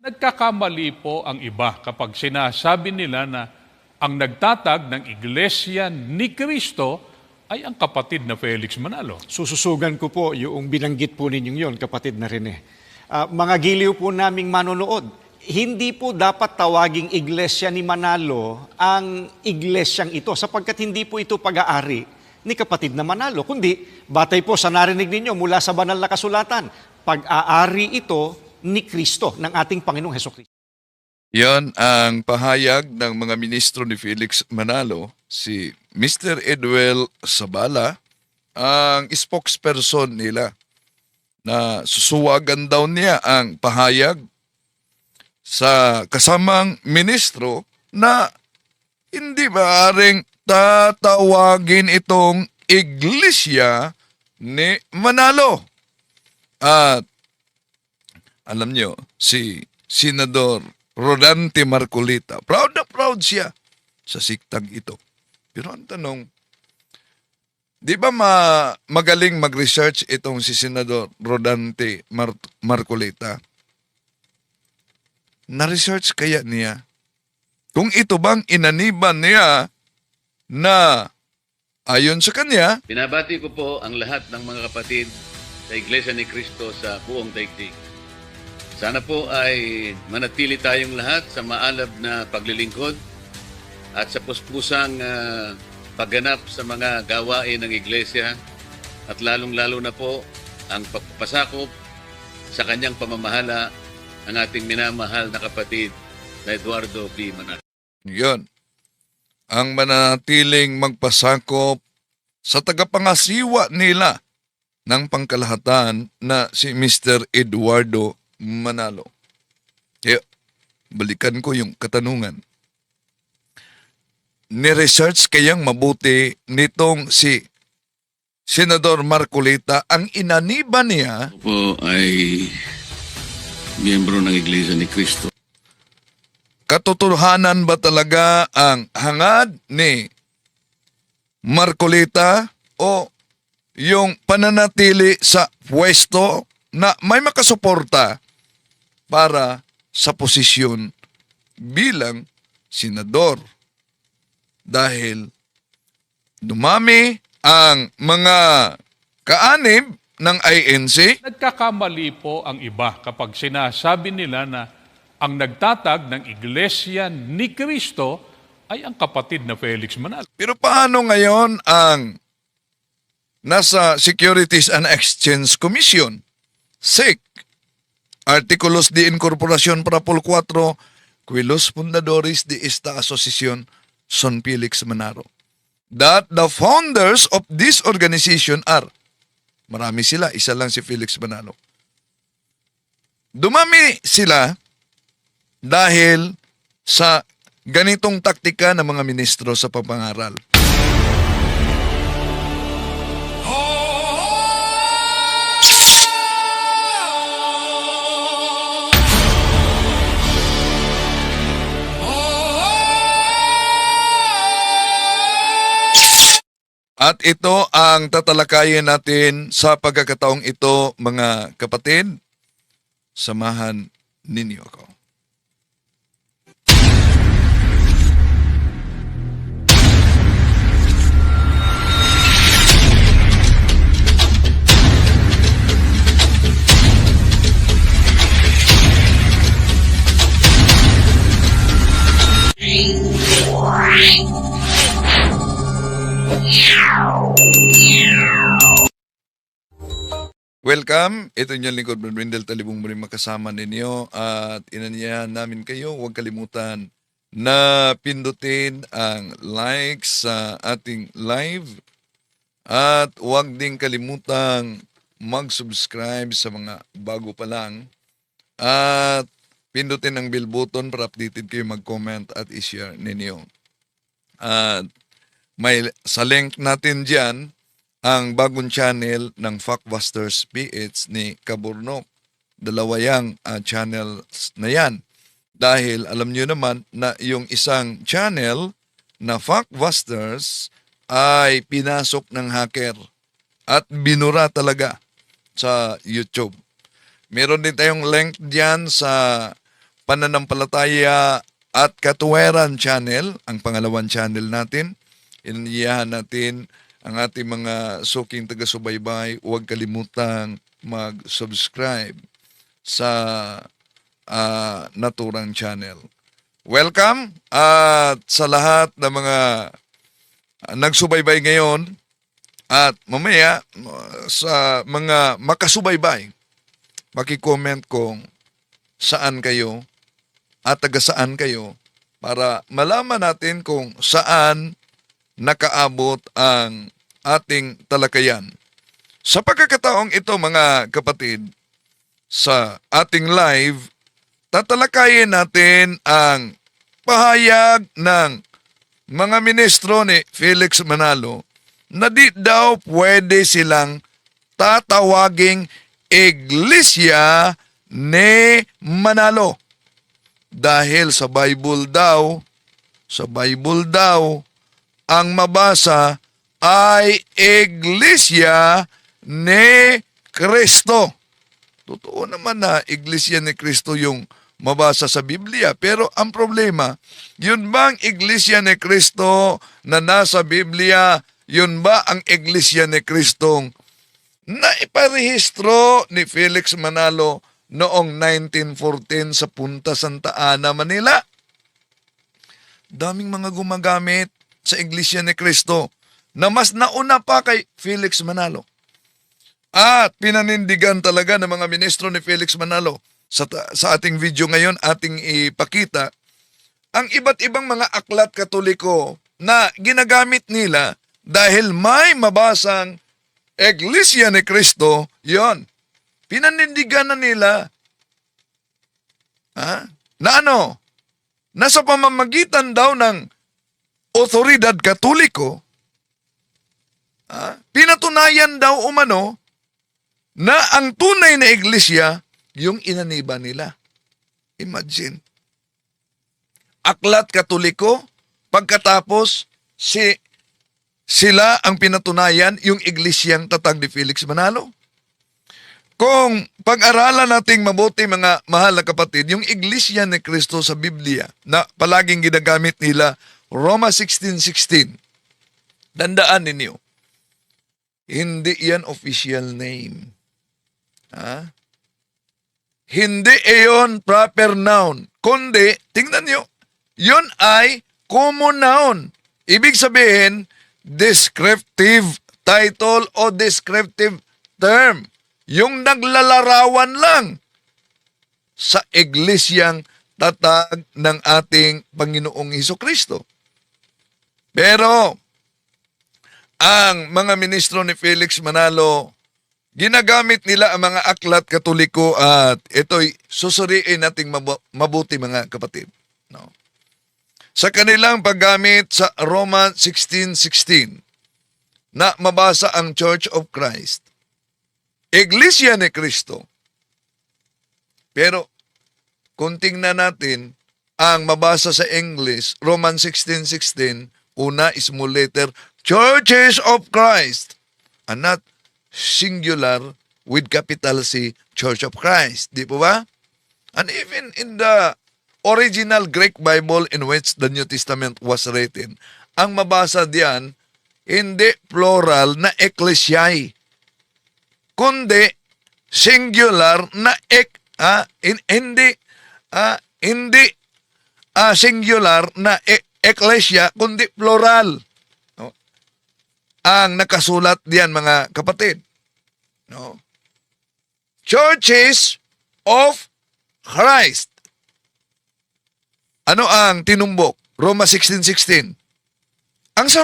Nagkakamali po ang iba kapag sinasabi nila na ang nagtatag ng Iglesia ni Cristo ay ang kapatid na Felix Manalo. Sususugan ko po yung binanggit po ninyong yon, kapatid na Rene. Mga giliw po naming manonood, hindi po dapat tawaging Iglesia ni Manalo ang iglesyang ito sapagkat hindi po ito pag-aari ni kapatid na Manalo, kundi batay po sa narinig ninyo mula sa banal na kasulatan, pag-aari ito ni Kristo, ng ating Panginoong Hesukristo. Yan ang pahayag ng mga ministro ni Felix Manalo, si Mr. Edwel Sabala, ang spokesperson nila, na susuwagan daw niya ang pahayag sa kasamang ministro na hindi maaaring tatawagin itong iglesia ni Manalo. At alam nyo, si Senador Rodante Marcolita, proud na proud siya sa siktang ito. Pero ang tanong, di ba magaling mag-research itong si Senador Rodante Marcolita? Na-research kaya niya kung ito bang inaniban niya na ayon sa kanya, Binabati ko po ang lahat ng mga kapatid sa Iglesia ni Cristo sa buong daigdig. Sana po ay manatili tayong lahat sa maalab na paglilingkod at sa puspusang pagganap sa mga gawain ng Iglesia at lalong-lalo na po ang pagpapasakop sa kanyang pamamahala ng ating minamahal na kapatid na Eduardo B. Manalo. yun, ang mananatiling magpasakop sa tagapangasiwa nila ng pangkalahatan na si Mr. Eduardo Manalo. Kaya, balikan ko yung katanungan. Ni-research kayang mabuti nitong si Senador Marcolita ang inaniba niya Ako po ay miyembro ng Iglesia ni Cristo. katotohanan ba talaga ang hangad ni Marcolita o yung pananatili sa pwesto na may makasuporta para sa posisyon bilang senador. Dahil dumami ang mga kaanib ng INC, Nagkakamali po ang iba kapag sinasabi nila na ang nagtatag ng Iglesia ni Cristo ay ang kapatid na Felix Manalo. pero paano ngayon ang nasa Securities and Exchange Commission, SEC, Artículos de Incorporación para Pol 4, Quilos Fundadores de esta Asociación son Felix Manalo. That the founders of this organization are, marami sila, isa lang si Felix Manalo. Dumami sila dahil sa ganitong taktika ng mga ministro sa pampangaral. At ito ang tatalakayin natin sa pagkakataong ito, mga kapatid. Samahan ninyo ako. Welcome. Ito yung lingkod, Brad Brindel, talibong mo rin makasama ninyo at inanyayahan namin kayo. Huwag kalimutan na pindutin ang like sa ating live at huwag ding kalimutang mag-subscribe sa mga bago pa lang at pindutin ang bell button para updated kayo, mag-comment at i-share ninyo. At may sa link natin dyan ang bagong channel ng Factbusters PH ni Kaburnok. Dalawa yang channels na yan. Dahil alam nyo naman na yung isang channel na Factbusters ay pinasok ng hacker at binura talaga sa YouTube. Meron din tayong link dyan sa Pananampalataya at Katuwiran Channel, ang pangalawang channel natin. Iniyahan natin ang ating mga suking taga-subaybay. Huwag kalimutang mag-subscribe sa Naturang Channel. Welcome at sa lahat ng mga nagsubaybay ngayon at mamaya sa mga makasubaybay, maki-comment kung saan kayo at taga saan kayo para malaman natin kung saan nakaabot ang ating talakayan. Sa pagkakataong ito mga kapatid, sa ating live, tatalakayin natin ang pahayag ng mga ministro ni Felix Manalo na di daw pwede silang tatawaging Iglesia ni Manalo. Dahil sa Bible daw, ang mabasa ay Iglesia ni Kristo. Totoo naman na Iglesia ni Kristo yung mabasa sa Biblia. Pero ang problema, yun ba ang Iglesia ni Kristo na nasa Biblia? Yun ba ang Iglesia ni Kristong na iparehistro ni Felix Manalo noong 1914 sa Punta Santa Ana, Manila? Daming mga gumagamit sa Iglesia ni Kristo na mas nauna pa kay Felix Manalo. At pinanindigan talaga ng mga ministro ni Felix Manalo. Sa ating video ngayon, ating ipakita ang iba't ibang mga aklat Katoliko na ginagamit nila dahil may mabasang Iglesia ni Kristo, yon. Pinanindigan na nila. Na ano? Nasa pamamagitan daw ng otoridad Katoliko, pinatunayan daw umano na ang tunay na iglesia yung inaniba nila. Imagine. Aklat Katoliko, pagkatapos sila ang pinatunayan yung iglesyang tatag ni Felix Manalo. Kung pag-aralan nating mabuti mga mahal na kapatid, yung Iglesia ni Kristo sa Biblia na palaging ginagamit nila, Roma 16:16. Tandaan ninyo, hindi yan official name. Hindi iyon proper noun. Kundi, tingnan nyo, yun ay common noun. Ibig sabihin, descriptive title o descriptive term. Yung naglalarawan lang sa iglesyang tatag ng ating Panginoong Hesukristo. Pero, ang mga ministro ni Felix Manalo, ginagamit nila ang mga aklat Katoliko at ito'y susuriin nating mabuti mga kapatid. No? Sa kanilang paggamit sa Roma 16:16 na mabasa ang Church of Christ, Iglesia ni Kristo. Pero kung tingnan natin ang mabasa sa English, Romans 16:16, una small letter, Churches of Christ, and not singular with capital C, Church of Christ. Di po ba? And even in the original Greek Bible in which the New Testament was written, ang mabasa diyan, hindi plural na ecclesiae, kundi singular na hindi singular na ecclesia, kundi plural. No? Ang nakasulat diyan mga kapatid. No? Churches of Christ. Ano ang tinumbok? Roma 16:16. Ang sa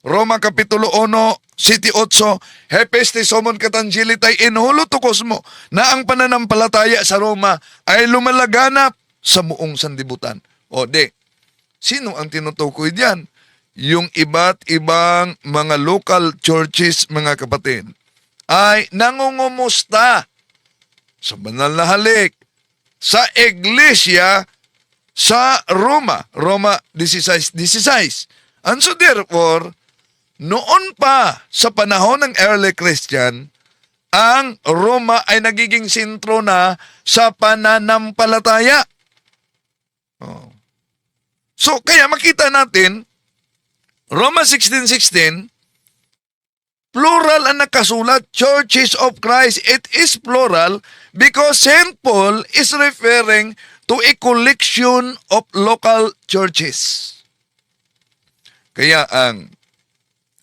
Roma Kapitulo 1, City 8, Hepeste somon katangilitay inhulo tukos mo na ang pananampalataya sa Roma ay lumalaganap sa muong sandibutan. O sino ang tinutukoy diyan? Yung iba't ibang mga local churches, mga kapatid, ay nangungumusta sa banal na halik sa iglesia sa Roma 16:16. And so therefore, noon pa sa panahon ng early Christian, ang Roma ay nagiging sentro na sa pananampalataya. Oh. So, kaya makita natin, Romans 16:16, plural ang nakasulat, Churches of Christ. It is plural because St. Paul is referring to a collection of local churches. Kaya ang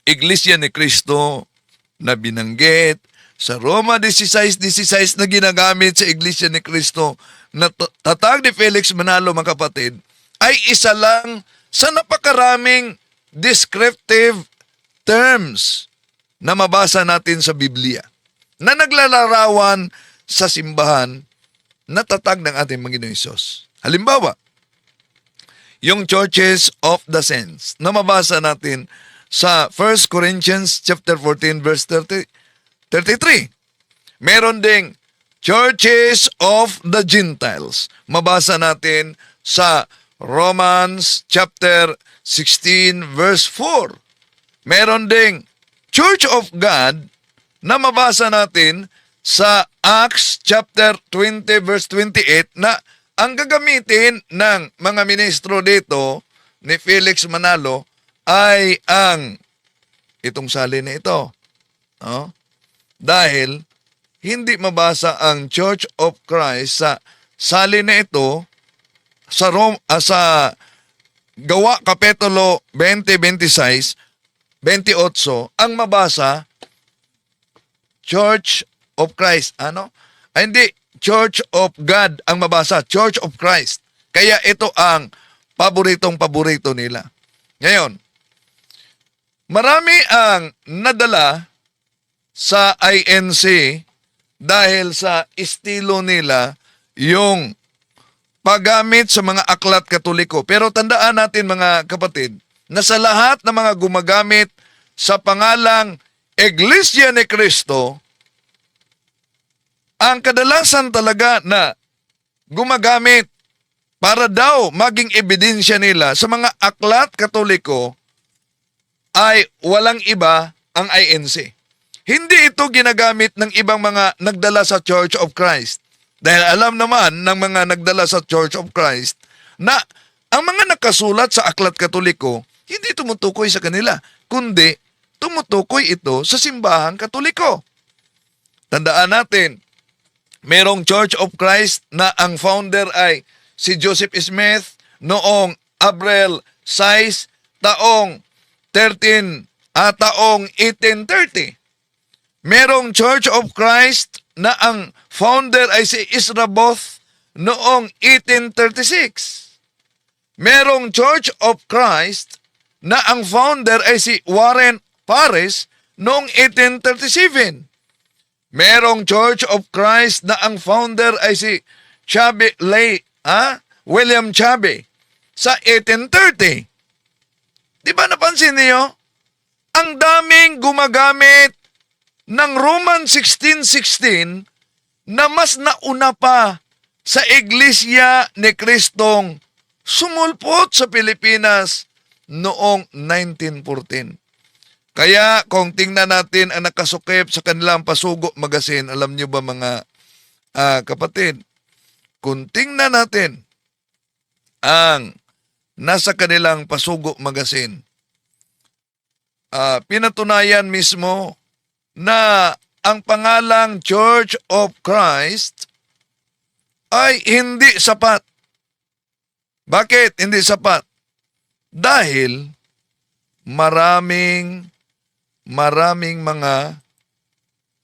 Iglesia ni Cristo na binanggit sa Roma 16:16 na ginagamit sa Iglesia ni Cristo na tatag ni Felix Manalo, mga kapatid, ay isa lang sa napakaraming descriptive terms na mabasa natin sa Biblia na naglalarawan sa simbahan na tatag ng ating Panginoong Hesus. Halimbawa, yung churches of the saints na mabasa natin sa 1 Corinthians chapter 14 verse 33. Meron ding churches of the Gentiles. Mabasa natin sa Romans chapter 16 verse 4. Meron ding Church of God na mabasa natin sa Acts chapter 20 verse 28 na ang gagamitin ng mga ministro dito ni Felix Manalo ay ang itong salin na ito. Oh? Dahil hindi mabasa ang Church of Christ sa salin na ito sa sa Gawa Kapitulo 20:26 28, ang mabasa, Church of Christ. Ano? Ay, hindi, Church of God ang mabasa, Church of Christ. Kaya ito ang paboritong-paborito nila. Ngayon, marami ang nadala sa INC dahil sa estilo nila yung paggamit sa mga aklat Katoliko. Pero tandaan natin, mga kapatid, na sa lahat ng mga gumagamit sa pangalang Iglesia ni Cristo, ang kadalasan talaga na gumagamit para daw maging ebidensya nila sa mga aklat Katoliko ay walang iba ang INC. Hindi ito ginagamit ng ibang mga nagdala sa Church of Christ. Dahil alam naman ng mga nagdala sa Church of Christ na ang mga nakasulat sa aklat Katoliko hindi tumutukoy sa kanila, kundi tumutukoy ito sa simbahang Katoliko. Tandaan natin, merong Church of Christ na ang founder ay si Joseph Smith noong April 6, taong 1830. Merong Church of Christ na ang founder ay si Ezra Both noong 1836. Merong Church of Christ na ang founder ay si Warren Paris noong 1837. Merong Church of Christ na ang founder ay si William Chabe sa 1830. Di ba napansin niyo? Ang daming gumagamit ng Roman 16:16 na mas nauna pa sa Iglesia ni Kristong sumulpot sa Pilipinas noong 1914. Kaya kung tingnan natin ang nakasukip sa kanilang Pasugo Magazine, alam nyo ba mga kapatid, kung tingnan natin ang nasa kanilang Pasugo Magazine, pinatunayan mismo na ang pangalang Church of Christ ay hindi sapat. Bakit hindi sapat? Dahil maraming mga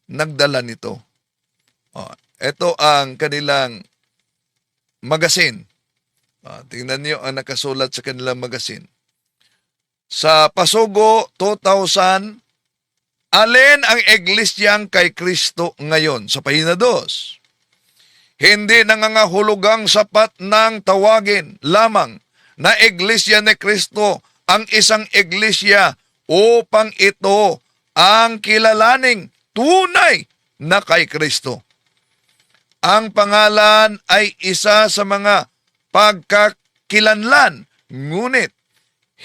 nagdala nito. Ito ang kanilang magazine. Tingnan niyo ang nakasulat sa kanilang magazine. Sa Pasugo 2000, alin ang iglesyang kay Kristo ngayon? Sa pahina 2. Hindi nangangahulugang sapat ng tawagin lamang na Iglesia ni Kristo ang isang iglesia upang ito ang kilalaning tunay na kay Kristo. Ang pangalan ay isa sa mga pagkakilanlan, ngunit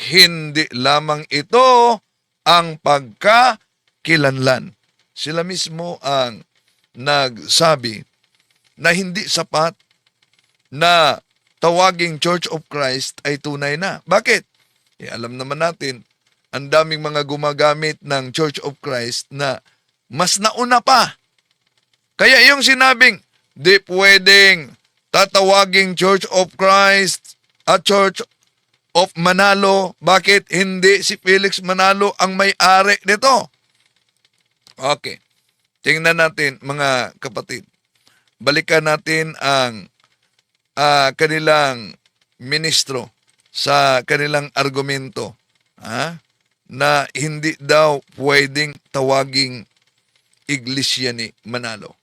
hindi lamang ito ang pagkakilanlan. Sila mismo ang nagsabi na hindi sapat na tawaging Church of Christ ay tunay na. Bakit? Alam naman natin, ang daming mga gumagamit ng Church of Christ na mas nauna pa. Kaya yung sinabing, di pwedeng tatawaging Church of Christ at Church of Manalo. Bakit hindi si Felix Manalo ang may-ari nito? Okay. Tingnan natin mga kapatid. Balikan natin ang kanilang ministro sa kanilang argumento na hindi daw pwedeng tawaging iglesia ni Manalo.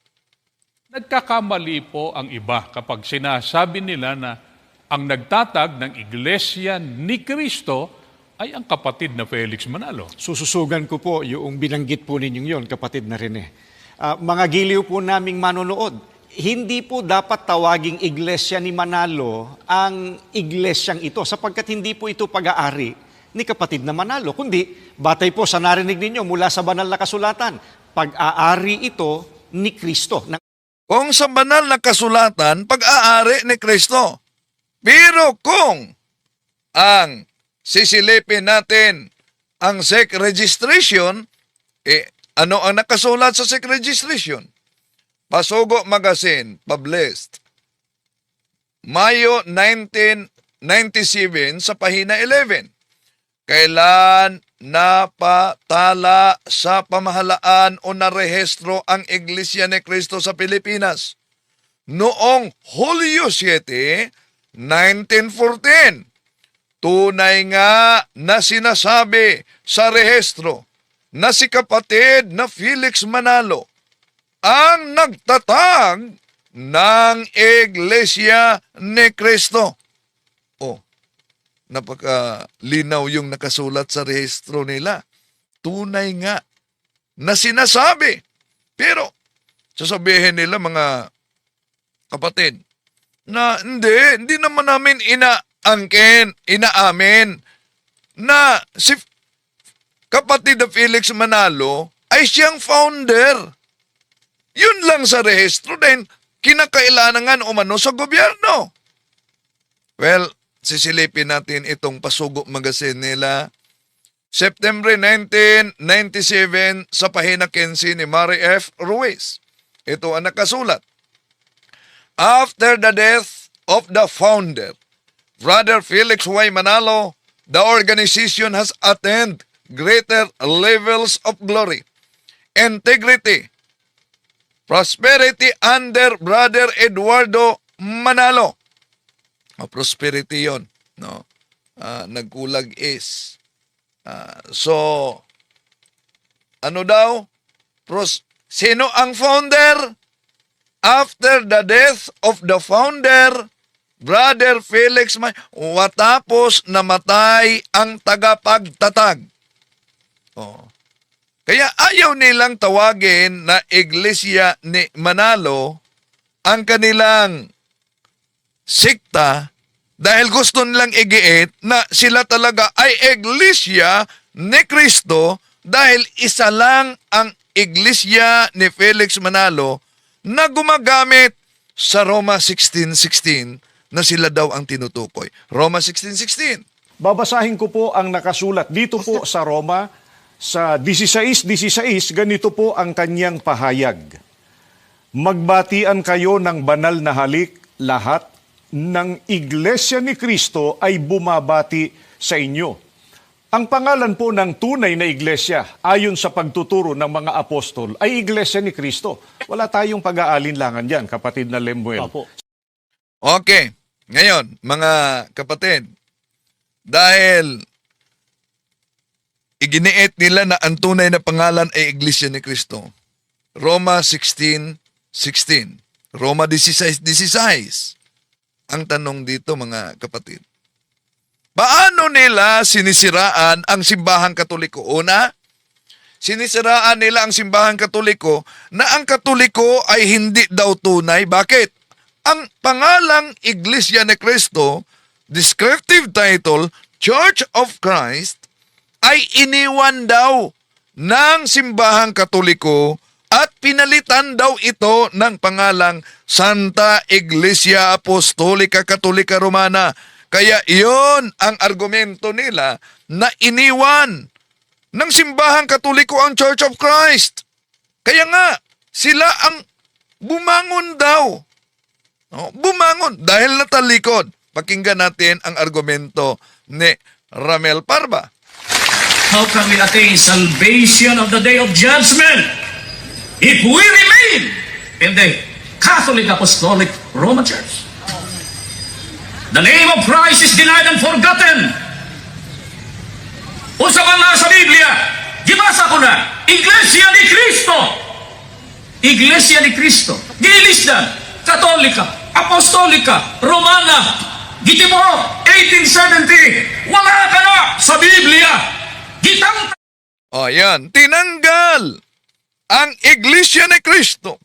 Nagkakamali po ang iba kapag sinasabi nila na ang nagtatag ng iglesia ni Kristo ay ang kapatid na Felix Manalo. Sususugan ko po yung binanggit po ninyong yon, kapatid na Rene. Mga giliw po naming manonood, hindi po dapat tawaging iglesia ni Manalo ang iglesyang ito sapagkat hindi po ito pag-aari ni kapatid na Manalo, kundi batay po sa narinig ninyo mula sa banal na kasulatan, pag-aari ito ni Kristo. Kung sa banal na kasulatan, pag-aari ni Kristo. Pero kung ang sisilipin natin ang SEC registration, ano ang nakasulat sa SEC registration? Pasugo Magazine, published Mayo 1997 sa pahina 11. Kailan napatala sa pamahalaan o narehistro ang Iglesia ni Cristo sa Pilipinas? Noong Hulyo 7, 1914. Tunay nga na sinasabi sa rehistro na si kapatid na Felix Manalo ang nagtatag ng Iglesia ni Cristo. Napakalinaw yung nakasulat sa rehistro nila. Tunay nga na sinasabi. Pero sasabihin nila mga kapatid na hindi naman namin inaamin na si kapatid na Felix Manalo ay siyang founder. Yun lang sa rehistro din, kinakailangan umano sa gobyerno. Well, sisilipin natin itong Pasugo Magazine nila. September 1997 sa pahina 15 ni Mary F. Ruiz. Ito ang nakasulat. After the death of the founder, Brother Felix Y. Manalo, the organization has attained greater levels of glory, integrity, prosperity under Brother Eduardo Manalo. Prosperity yon, no? Nagkulag is. So, ano daw? Sino ang founder? After the death of the founder, Brother Felix watapos namatay ang tagapagtatag. Kaya ayaw nilang tawagin na Iglesia ni Manalo ang kanilang sikta dahil gusto nilang igiit na sila talaga ay Iglesia ni Cristo dahil isa lang ang Iglesia ni Felix Manalo na gumagamit sa Roma 16:16 na sila daw ang tinutukoy. Roma 16:16. Babasahin ko po ang nakasulat dito po sa Roma sa 16:16, ganito po ang kanyang pahayag. Magbatian kayo ng banal na halik, lahat ng Iglesia ni Cristo ay bumabati sa inyo. Ang pangalan po ng tunay na iglesia, ayon sa pagtuturo ng mga apostol, ay Iglesia ni Cristo. Wala tayong pag-aalinlangan dyan, kapatid na Lemuel. Opo. Okay. Ngayon, mga kapatid, dahil iginiit nila na ang tunay na pangalan ay Iglesia ni Cristo, Roma 16:16, Roma 16:16. Ang tanong dito, mga kapatid, paano nila sinisiraan ang simbahang Katoliko? Una, sinisiraan nila ang simbahang Katoliko na ang Katoliko ay hindi daw tunay. Bakit? Ang pangalang Iglesia ni Cristo, descriptive title, Church of Christ, ay iniwan daw ng simbahang Katoliko at pinalitan daw ito ng pangalang Santa Iglesia Apostolica Katolika Romana. Kaya iyon ang argumento nila na iniwan ng simbahang Katoliko ang Church of Christ. Kaya nga, sila ang bumangon daw. Bumangon dahil natalikod. Pakinggan natin ang argumento ni Ramel Parba. How can we attain salvation of the day of judgment if we remain in the Catholic Apostolic Roman Church? The name of Christ is denied and forgotten. Usa man na sa Biblia, gibasa ko na, Iglesia ni Cristo. Iglesia ni Cristo. Gilisdan, Katolika, Apostolika, Romana, Gitimo, 1870. Wala ka na sa Biblia. Gitang O yan, tinanggal ang Iglesia ni Cristo.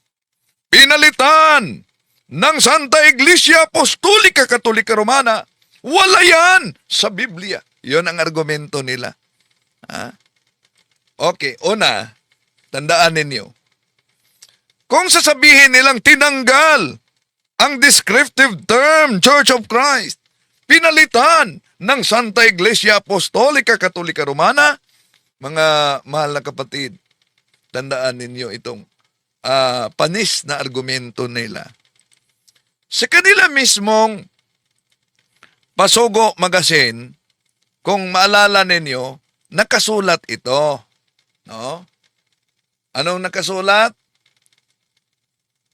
Pinalitan ng Santa Iglesia Apostolica Katolika Romana. Wala yan sa Biblia. Yun ang argumento nila. Okay, una, tandaan ninyo. Kung sasabihin nilang tinanggal ang descriptive term Church of Christ, pinalitan ng Santa Iglesia Apostolica Katolika Romana, mga mahal na kapatid, tandaan ninyo itong panis na argumento nila. Sa kanila mismong Pasugo Magazine, kung maalala ninyo, nakasulat ito. No? Anong nakasulat?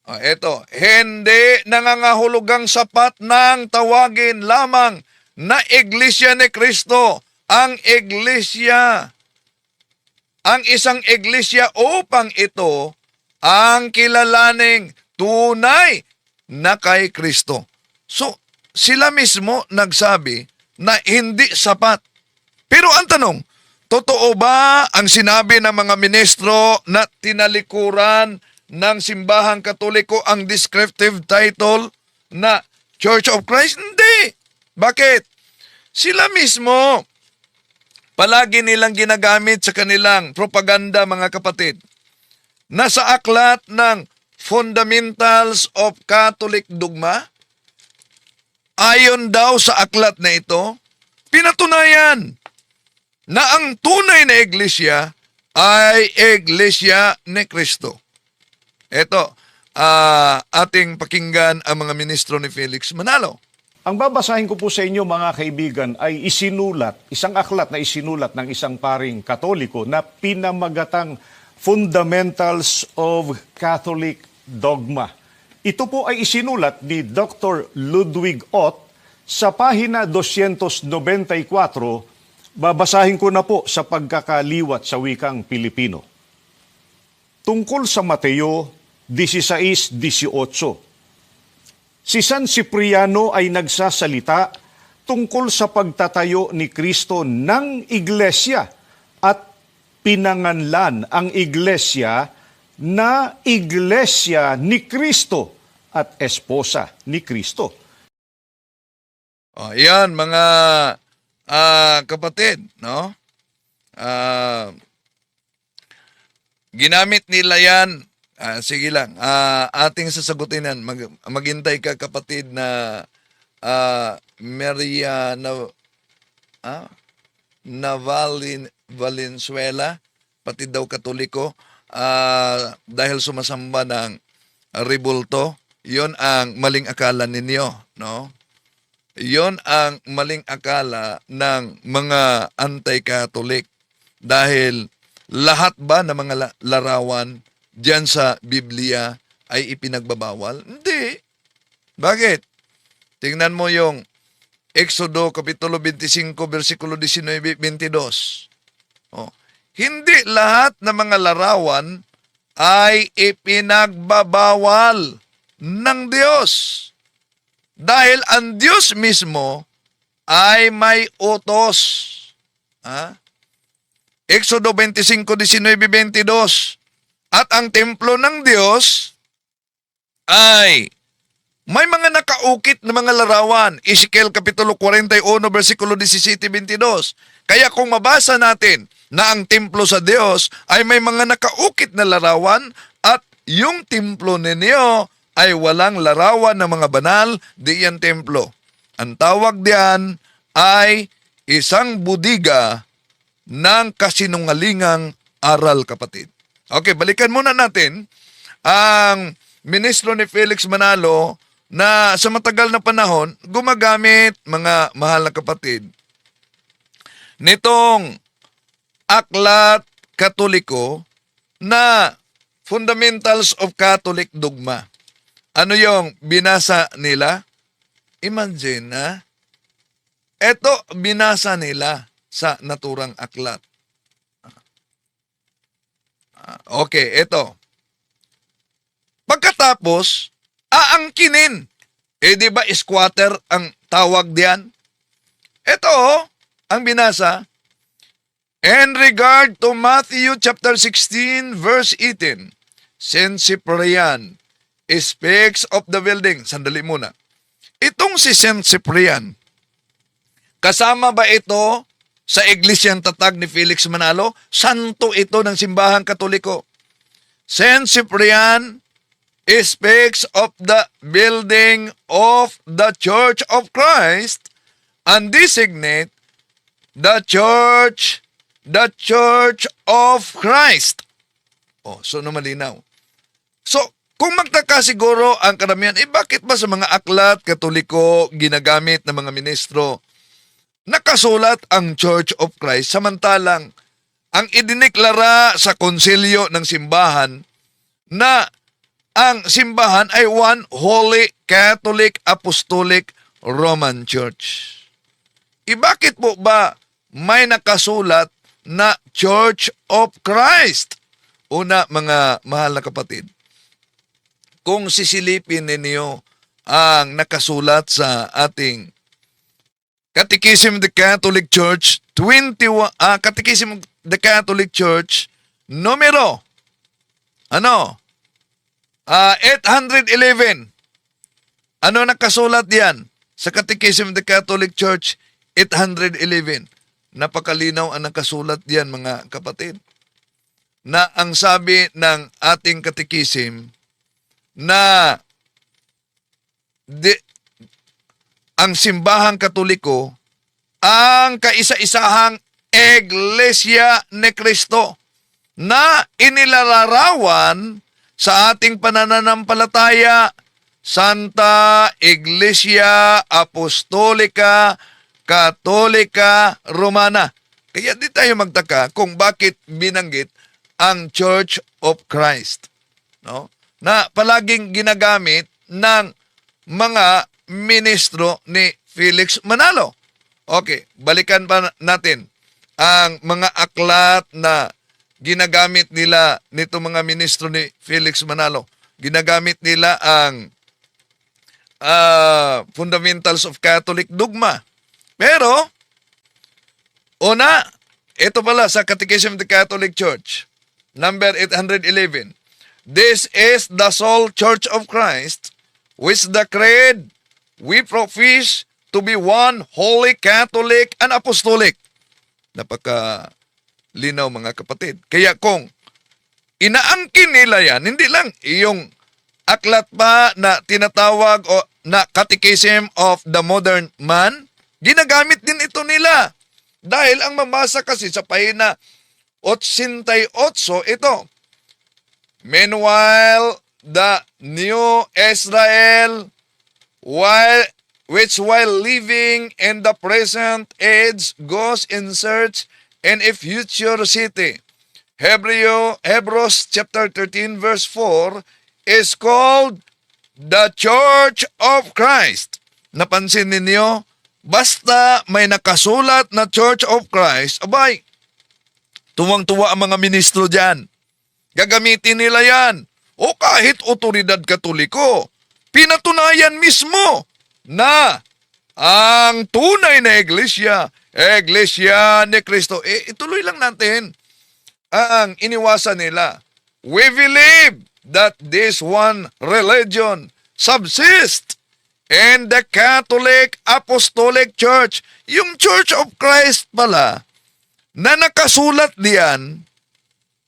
Ito, hindi nangangahulugang sapat ng tawagin lamang na Iglesia ni Cristo ang Iglesia. Ang isang Iglesia upang ito ang kilalaning tunay na kay Kristo. So, sila mismo nagsabi na hindi sapat. Pero ang tanong, totoo ba ang sinabi ng mga ministro na tinalikuran ng simbahang Katoliko ang descriptive title na Church of Christ? Hindi. Bakit? Sila mismo palagi nilang ginagamit sa kanilang propaganda, mga kapatid, na sa aklat ng Fundamentals of Catholic Dogma, ayon daw sa aklat na ito, pinatunayan na ang tunay na iglesia ay Iglesia ni Cristo. Ito, ating pakinggan ang mga ministro ni Felix Manalo. Ang babasahin ko po sa inyo, mga kaibigan, ay isang aklat na isinulat ng isang paring Katoliko na pinamagatang Fundamentals of Catholic Dogma. Ito po ay isinulat ni Dr. Ludwig Ott sa pahina 294. Babasahin ko na po sa pagkakaliwat sa wikang Pilipino. Tungkol sa Mateo 16:18. Si San Cipriano ay nagsasalita tungkol sa pagtatayo ni Kristo ng iglesia at pinanganlan ang iglesia na Iglesia ni Kristo at esposa ni Kristo. Yan mga kapatid, no? Ginamit nila yan. Sige lang, ating sasagutin yan. Maghintay ka, kapatid, na Maria Valenzuela, pati daw Katoliko, dahil sumasamba ng rebulto. Yon ang maling akala ninyo, no? Yon ang maling akala ng mga anti-Catholic. Dahil lahat ba ng mga larawan diyan sa Biblia ay ipinagbabawal? Hindi. Bakit? Tingnan mo yung Exodo Kapitulo 25, versikulo 19-22. Hindi lahat ng mga larawan ay ipinagbabawal ng Diyos. Dahil ang Diyos mismo ay may utos. Exodo 25, 19-22. At ang templo ng Diyos ay may mga nakaukit na mga larawan. Ezekiel Kapitulo 41, versikulo 17-22. Kaya kung mabasa natin na ang templo sa Diyos ay may mga nakaukit na larawan at yung templo ninyo ay walang larawan ng mga banal, di yan templo. Ang tawag diyan ay isang budiga ng kasinungalingang aral, kapatid. Okay, balikan muna natin ang ministro ni Felix Manalo na sa matagal na panahon gumagamit, mga mahal na kapatid, nitong aklat katoliko na Fundamentals of Catholic Dogma. Ano yung binasa nila? Imagine na ito binasa nila sa naturang aklat. Okay, ito. Pagkatapos, aangkinin. Di ba squatter ang tawag diyan? Ito, ang binasa. In regard to Matthew chapter 16 verse 18, Saint Cyprian speaks of the building. Sandali muna. Itong si Saint Cyprian, kasama ba ito sa iglesyang tatag ni Felix Manalo? Santo ito ng simbahang katoliko. Saint Cyprian speaks of the building of the Church of Christ and designate the Church of Christ. So na malinaw. So, kung magtaka siguro ang karamihan, bakit ba sa mga aklat katoliko ginagamit ng mga ministro nakasulat ang Church of Christ, samantalang ang idineklara sa konsilyo ng simbahan na ang simbahan ay one Holy Catholic Apostolic Roman Church. Bakit po ba may nakasulat na Church of Christ? Una, mga mahal na kapatid, kung sisilipin ninyo ang nakasulat sa ating Catechism of the Catholic Church, Catechism of the Catholic Church, numero, 811. Ano nakasulat diyan? Sa Catechism of the Catholic Church, 811. Napakalinaw ang nakasulat diyan, mga kapatid. Na ang sabi ng ating Catechism na ang simbahang katoliko ang kaisa-isahang Iglesia ni Cristo na inilalarawan sa ating panananampalataya, Santa Iglesia Apostolica Katolika Romana. Kaya di tayo magtaka kung bakit binanggit ang Church of Christ, no? Na palaging ginagamit ng mga ministro ni Felix Manalo. Okay, balikan pa natin ang mga aklat na ginagamit nila nito mga ministro ni Felix Manalo. Ginagamit nila ang Fundamentals of Catholic Dogma. Pero, una, ito pala sa Catechism of the Catholic Church, number 811. This is the sole Church of Christ, which the creed we profess to be one Holy Catholic and Apostolic. Napaka-linaw, mga kapatid. Kaya kung inaangkin nila yan, hindi lang iyong aklat pa na tinatawag o na Catechism of the Modern Man, ginagamit din ito nila. Dahil ang mamasa kasi sa pahina 88, ito. Meanwhile, the new Israel, which while living in the present age goes in search in a future city. Hebrews chapter 13 verse 4 is called the Church of Christ. Napansin ninyo? Basta may nakasulat na Church of Christ, abay, tuwang-tuwa ang mga ministro dyan. Gagamitin nila yan. O kahit otoridad katoliko, pinatunayan mismo na ang tunay na iglesia, Iglesia ni Cristo. Ituloy lang natin ang iniwasan nila. We believe that this one religion subsists in the Catholic Apostolic Church. Yung Church of Christ pala, na nakasulat diyan,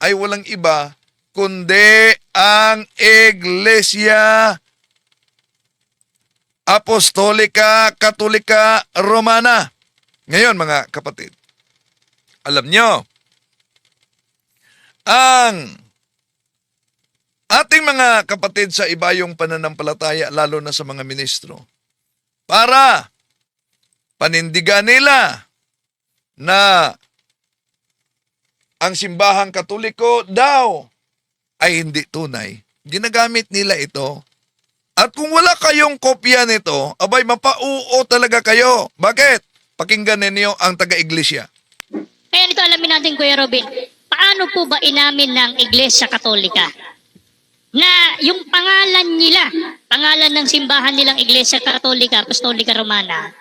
ay walang iba kundi ang Iglesia Apostolika Katolika Romana. Ngayon mga kapatid, alam nyo, ang ating mga kapatid sa ibayong pananampalataya, lalo na sa mga ministro, para panindigan nila na ang simbahang Katoliko daw ay hindi tunay, ginagamit nila ito. At kung wala kayong kopya nito, abay mapauo talaga kayo. Bakit? Pakinggan ninyo ang taga-iglesia. Kaya nito alamin natin, Kuya Robin, paano po ba inamin ng Iglesia Katolika na yung pangalan nila, pangalan ng simbahan nilang Iglesia Katolika, Apostolika Romana,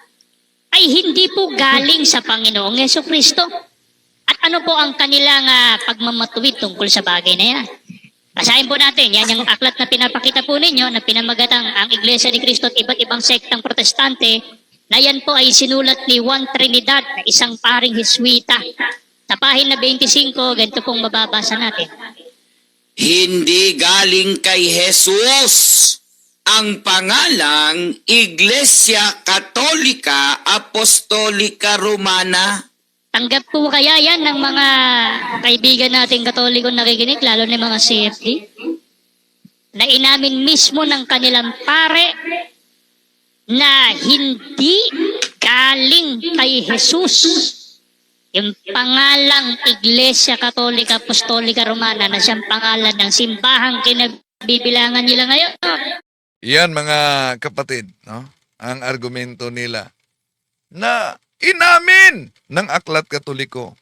ay hindi po galing sa Panginoong Jesucristo? At ano po ang kanilang pagmamatuwid tungkol sa bagay na yan? Basahin po natin, yan yung aklat na pinapakita po ninyo na pinamagatang ang Iglesia ni Cristo at iba't ibang sektang protestante, na yan po ay sinulat ni Juan Trinidad, na isang paring Hiswita. Sa pahina 25, ganito pong mababasa natin. Hindi galing kay Jesus ang pangalang Iglesia Katolika Apostolika Romana. Tanggap po kaya yan ng mga kaibigan nating Katolikong nakikinig, lalo na mga CFD, na inamin mismo ng kanilang pare na hindi galing kay Jesus yung pangalang Iglesia Katolika Apostolika Romana na siyang pangalan ng simbahang kinabibilangan nila ngayon. Yan mga kapatid, no? Ang argumento nila na inamin ng Aklat Katoliko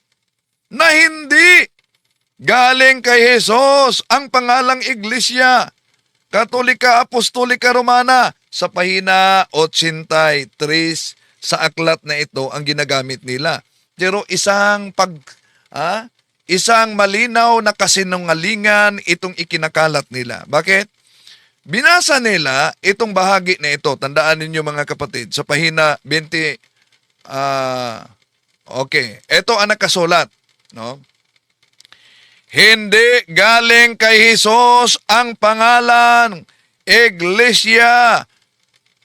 na hindi galing kay Jesus ang pangalang Iglesia Katolika Apostolika Romana. Sa pahina 83 sa aklat na ito ang ginagamit nila. Pero isang malinaw na kasinungalingan itong ikinakalat nila. Bakit? Binasa nila itong bahagi na ito. Tandaan ninyo mga kapatid, sa pahina 20, okay, ito ang nakasulat, no? Hindi galing kay Jesus ang pangalan Iglesia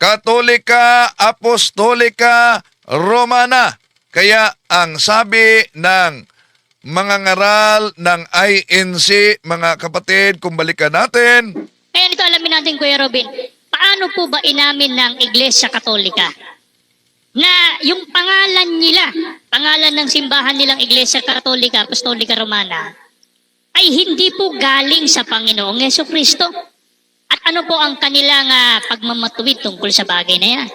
Katolika Apostolika Romana. Kaya ang sabi ng mga ngaral ng INC, mga kapatid, kung balikan natin. Kaya nito alamin natin, Kuya Robin, paano po ba inamin ng Iglesia Katolika na yung pangalan nila, pangalan ng simbahan nilang Iglesia Katolika Apostolika Romana, ay hindi po galing sa Panginoong Jesucristo? At ano po ang kanilang pagmamatuwid tungkol sa bagay na yan?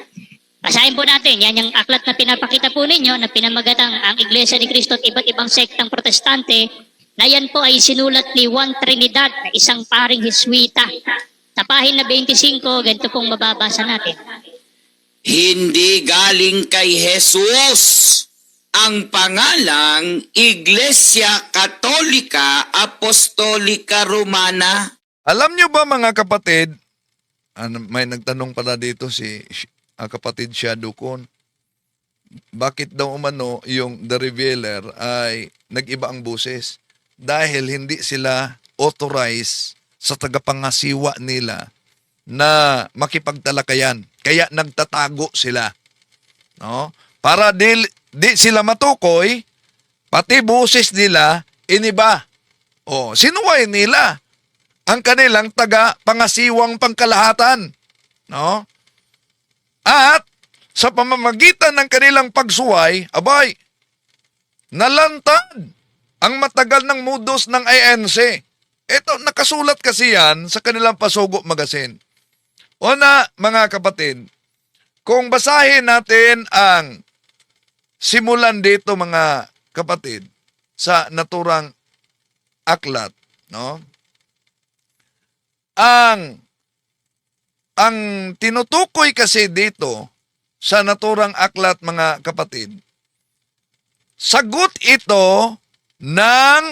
Basahin po natin, yan yung aklat na pinapakita po ninyo na pinamagatang ang Iglesia ni Cristo at iba't ibang sektang protestante, na yan po ay sinulat ni Juan Trinidad, na isang paring Hiswita. Sa pahina 25, ganito pong mababasa natin. Hindi galing kay Jesus ang pangalang Iglesia Katolika Apostolika Romana. Alam nyo ba mga kapatid, may nagtanong pala dito si kapatid Shadow Con, bakit daw umano yung The Revealer ay nag-iba ang boses? Dahil hindi sila authorized sa tagapangasiwa nila na makipagtalakayan. Kaya nagtatago sila. No? Para di sila matukoy, pati boses nila iniba. O, sinuway nila ang kanilang taga-pangasiwang pangkalahatan. No? At sa pamamagitan ng kanilang pagsuway, abay, nalantad ang matagal ng mudos ng INC. Ito, nakasulat kasi yan sa kanilang Pasugo Magazine. Una, mga kapatid, kung basahin natin ang simulan dito, mga kapatid, sa naturang aklat, no? Ang tinutukoy kasi dito sa naturang aklat, mga kapatid, sagot ito ng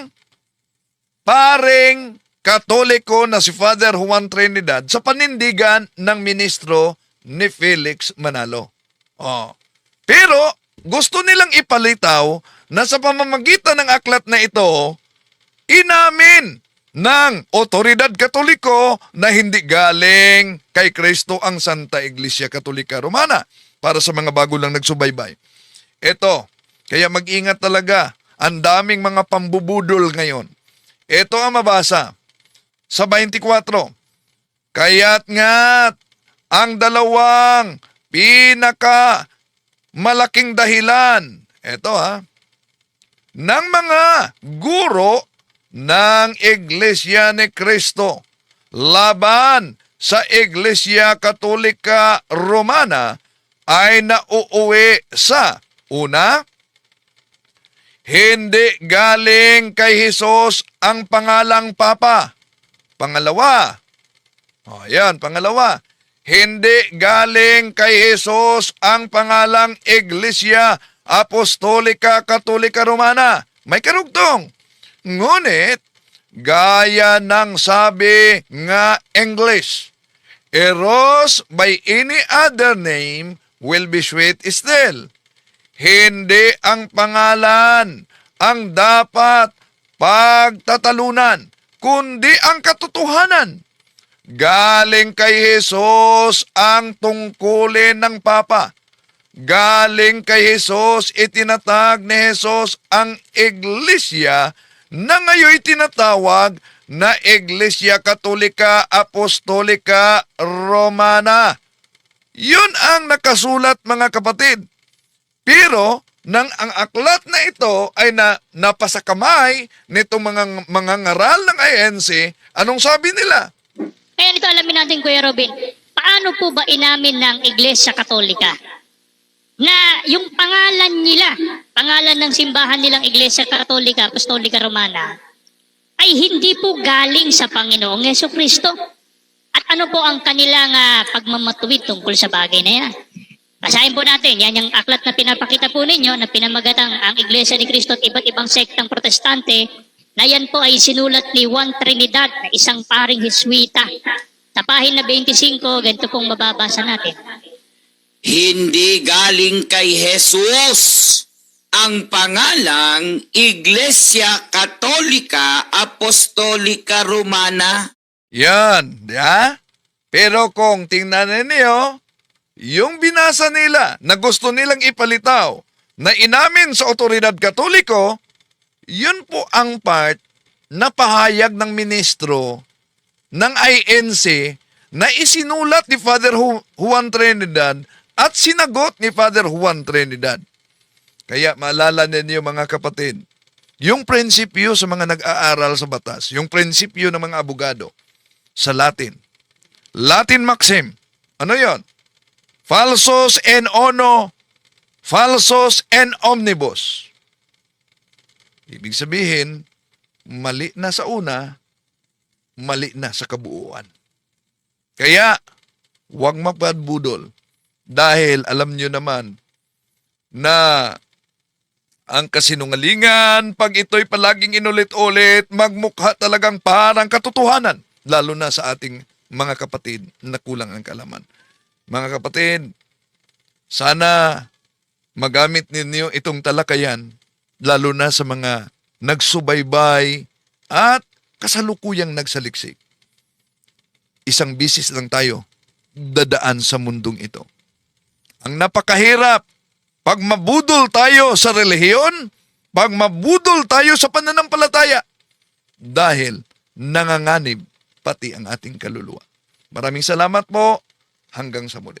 paring Katoliko na si Father Juan Trinidad sa panindigan ng ministro ni Felix Manalo. Oh. Pero gusto nilang ipalitaw na sa pamamagitan ng aklat na ito, inamin ng otoridad katoliko na hindi galing kay Kristo ang Santa Iglesia Katolika Romana para sa mga bago lang nagsubaybay. Ito, kaya mag-ingat talaga. Ang daming mga pambubudol ngayon. Ito ang mabasa sa 24. Kaya't nga't ang dalawang pinaka malaking dahilan, ng mga guro ng Iglesia ni Cristo laban sa Iglesia Katolika Romana ay nauuwi sa una, hindi galing kay Jesus ang pangalang Papa. Pangalawa, pangalawa, hindi galing kay Jesus ang pangalang Iglesia Apostolika Katolika Romana. May karugtong. Ngunit, gaya ng sabi nga English, eros by any other name will be sweet still. Hindi ang pangalan ang dapat pagtatalunan, kundi ang katotohanan. Galing kay Jesus ang tungkulin ng Papa. Galing kay Jesus, itinatag ni Jesus ang Iglesia na ngayon tinatawag na Iglesia Katolika Apostolika Romana. Yun ang nakasulat, mga kapatid. Pero, nang ang aklat na ito ay napasakamay nitong mga ngaral ng INC, anong sabi nila? Kaya nito alamin natin, Kuya Robin, paano po ba inamin ng Iglesia Katolika na yung pangalan nila, pangalan ng simbahan nilang Iglesia Katolika, Apostolika Romana, ay hindi po galing sa Panginoong Jesucristo? At ano po ang kanilang pagmamatuwid tungkol sa bagay na yan? Basahin po natin, yan yung aklat na pinapakita po ninyo na pinamagatang ang Iglesia ni Cristo at iba't ibang sektang protestante, na yan po ay sinulat ni Juan Trinidad, na isang paring Hiswita. Sa pahina 25, ganito pong mababasa natin. Hindi galing kay Jesus ang pangalang Iglesia Katolika Apostolika Romana. Yan, Pero kung tingnan ninyo, yung binasa nila na gusto nilang ipalitaw na inamin sa otoridad katoliko, yun po ang part na pahayag ng ministro ng INC na isinulat ni Father Juan Trinidad at sinagot ni Father Juan Trinidad. Kaya maalala ninyo, mga kapatid, yung prinsipyo sa mga nag-aaral sa batas, yung prinsipyo ng mga abogado sa Latin. Latin maxim. Ano yon? Falsos en ono, falsos en omnibus. Ibig sabihin, mali na sa una, mali na sa kabuuan. Kaya, huwag mapadbudol. Dahil alam nyo naman na ang kasinungalingan, pag ito'y palaging inulit-ulit, magmukha talagang parang katotohanan, lalo na sa ating mga kapatid na kulang ang kalaman. Mga kapatid, sana magamit ninyo itong talakayan, lalo na sa mga nagsubaybay at kasalukuyang nagsaliksik. Isang bisis lang tayo dadaan sa mundong ito. Ang napakahirap, pag mabudol tayo sa relihiyon, pag mabudol tayo sa pananampalataya, dahil nanganganib pati ang ating kaluluwa. Maraming salamat po. Hanggang sa muli.